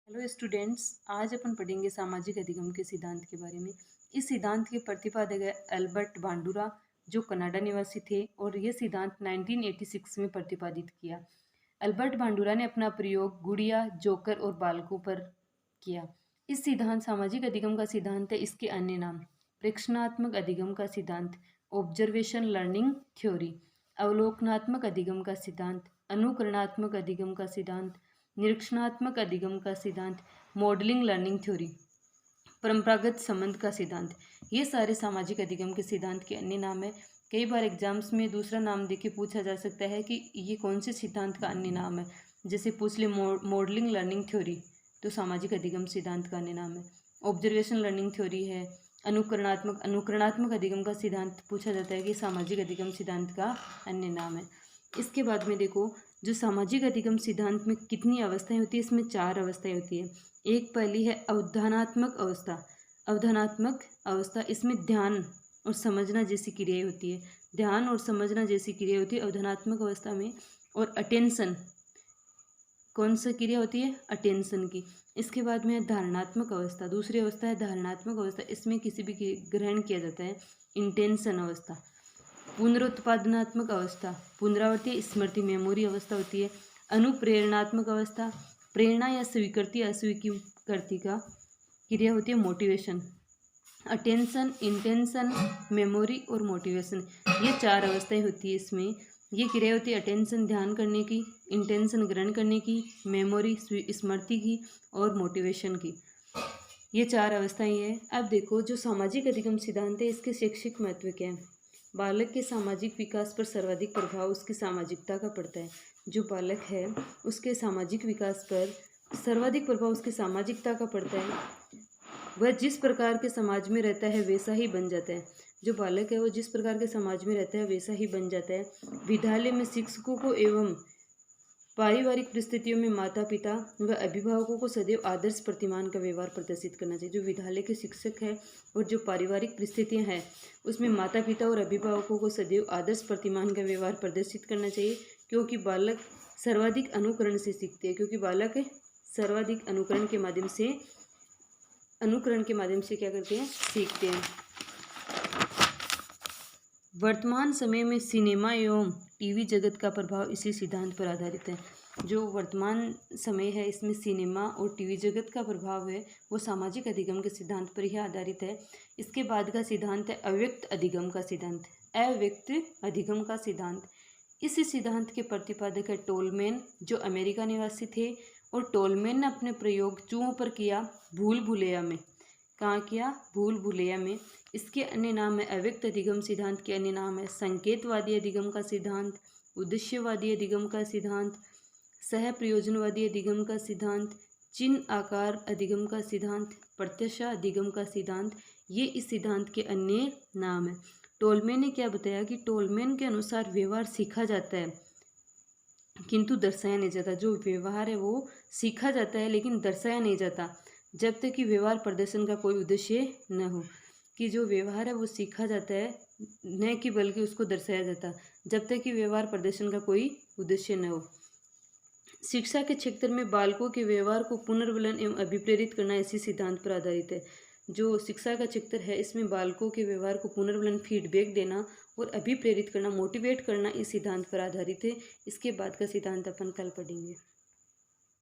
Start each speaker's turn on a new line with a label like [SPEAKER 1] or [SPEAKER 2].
[SPEAKER 1] Hello students, आज अपन पढ़ेंगे सामाजिक अधिगम के सिद्धांत के बारे में। इस सिद्धांत के प्रतिपादक है एल्बर्ट बांडुरा, जो कनाडा निवासी थे और ये सिद्धांत 1986 में प्रतिपादित किया। एल्बर्ट बांडुरा ने अपना प्रयोग गुड़िया, जोकर और बालकों पर किया। इस सिद्धांत सामाजिक अधिगम का सिद्धांत है। इसके अन्य नाम: प्रेक्षणात्मक अधिगम का सिद्धांत, ऑब्जर्वेशन लर्निंग थ्योरी; अवलोकनात्मक अधिगम का सिद्धांत, अनुकरणात्मक अधिगम का सिद्धांत, निरीक्षणात्मक अधिगम का सिद्धांत, मॉडलिंग लर्निंग थ्योरी; परंपरागत संबंध का सिद्धांत। ये सारे सामाजिक अधिगम के सिद्धांत के अन्य नाम है। कई बार एग्जाम्स में दूसरा नाम देके पूछा जा सकता है कि ये कौन से सिद्धांत का अन्य नाम है। जैसे पूछ ले मॉडलिंग लर्निंग थ्योरी, तो सामाजिक अधिगम सिद्धांत का अन्य नाम है। ऑब्जर्वेशन लर्निंग थ्योरी है। अनुकरणात्मक अधिगम का सिद्धांत पूछा जाता है कि सामाजिक अधिगम सिद्धांत का अन्य नाम है। इसके बाद में देखो, जो सामाजिक अधिगम सिद्धांत में कितनी अवस्थाएं होती है, इसमें 4 अवस्थाएं होती है। एक पहली है अवधानात्मक अवस्था। अवधानात्मक अवस्था, इसमें ध्यान और समझना जैसी क्रियाएं होती है। ध्यान और समझना जैसी क्रिया होती है अवधानात्मक अवस्था में। और अटेंशन, कौन सी क्रिया होती है? अटेंशन की। इसके बाद में है धारणात्मक अवस्था। दूसरी अवस्था है धारणात्मक अवस्था, इसमें किसी भी ग्रहण किया जाता है। इंटेंशन अवस्था। पुनरुत्पादनात्मक अवस्था, पुनरावृत्ति स्मृति मेमोरी अवस्था होती है। अनुप्रेरणात्मक अवस्था, प्रेरणा या स्वीकृति अस्वीकृति का क्रिया होती है मोटिवेशन। अटेंशन, इंटेंशन, मेमोरी और मोटिवेशन, ये 4 अवस्थाएं होती है। इसमें ये क्रिया होती है अटेंशन ध्यान करने की, इंटेंशन ग्रहण करने की, मेमोरी स्मृति की और मोटिवेशन की। ये 4 अवस्थाएं हैं। अब देखो, जो सामाजिक अधिगम सिद्धांत है, इसके शैक्षिक महत्व क्या है। बालक के सामाजिक विकास पर सर्वाधिक प्रभाव उसकी सामाजिकता का पड़ता है। जो बालक है उसके सामाजिक विकास पर सर्वाधिक प्रभाव उसकी सामाजिकता का पड़ता है। वह जिस प्रकार के समाज में रहता है वैसा ही बन जाता है। जो बालक है वो जिस प्रकार के समाज में रहता है वैसा ही बन जाता है। विद्यालय में शिक्षकों को एवं पारिवारिक परिस्थितियों में माता पिता व अभिभावकों को सदैव आदर्श प्रतिमान का व्यवहार प्रदर्शित करना चाहिए। जो विद्यालय के शिक्षक है और जो पारिवारिक परिस्थितियां हैं उसमें माता पिता और अभिभावकों को सदैव आदर्श प्रतिमान का व्यवहार प्रदर्शित करना चाहिए, क्योंकि बालक सर्वाधिक अनुकरण से सीखते हैं। क्योंकि बालक सर्वाधिक अनुकरण के माध्यम से क्या करते हैं? सीखते हैं। वर्तमान समय में सिनेमा एवं टीवी जगत का प्रभाव इसी सिद्धांत पर आधारित है। जो वर्तमान समय है इसमें सिनेमा और टीवी जगत का प्रभाव है वो सामाजिक अधिगम के सिद्धांत पर ही आधारित है। इसके बाद का सिद्धांत है अव्यक्त अधिगम का सिद्धांत। अव्यक्त अधिगम का सिद्धांत, इस सिद्धांत के प्रतिपादक है टोलमैन, जो अमेरिका निवासी थे। और टोलमैन ने अपने प्रयोग चूहों पर किया, भूल भुलैया में। कहाँ किया? भूल भुलैया में। इसके अन्य नाम है अव्यक्त अधिगम सिद्धांत के अन्य नाम है संकेतवादी अधिगम का सिद्धांत, उद्देश्यवादी अधिगम का सिद्धांत, सह प्रयोजनवादी अधिगम का सिद्धांत, चिन्ह आकार अधिगम का सिद्धांत, प्रत्याशा अधिगम का सिद्धांत। ये इस सिद्धांत के अन्य नाम है। टोलमैन ने क्या बताया कि टोलमैन के अनुसार व्यवहार सीखा जाता है किंतु दर्शाया नहीं जाता। जो व्यवहार है वो सीखा जाता है लेकिन दर्शाया नहीं जाता जब तक कि व्यवहार प्रदर्शन का कोई उद्देश्य न हो। कि जो व्यवहार है वो सीखा जाता है न कि बल्कि उसको दर्शाया जाता, जब तक कि व्यवहार प्रदर्शन का कोई उद्देश्य न हो। शिक्षा के क्षेत्र में बालकों के व्यवहार को पुनर्वलन एवं अभिप्रेरित करना इसी सिद्धांत पर आधारित है। जो शिक्षा का क्षेत्र है इसमें बालकों के व्यवहार को पुनर्वलन फीडबैक देना और अभिप्रेरित करना, मोटिवेट करना इस सिद्धांत पर आधारित है। इसके बाद का सिद्धांत अपन कल पढ़ेंगे।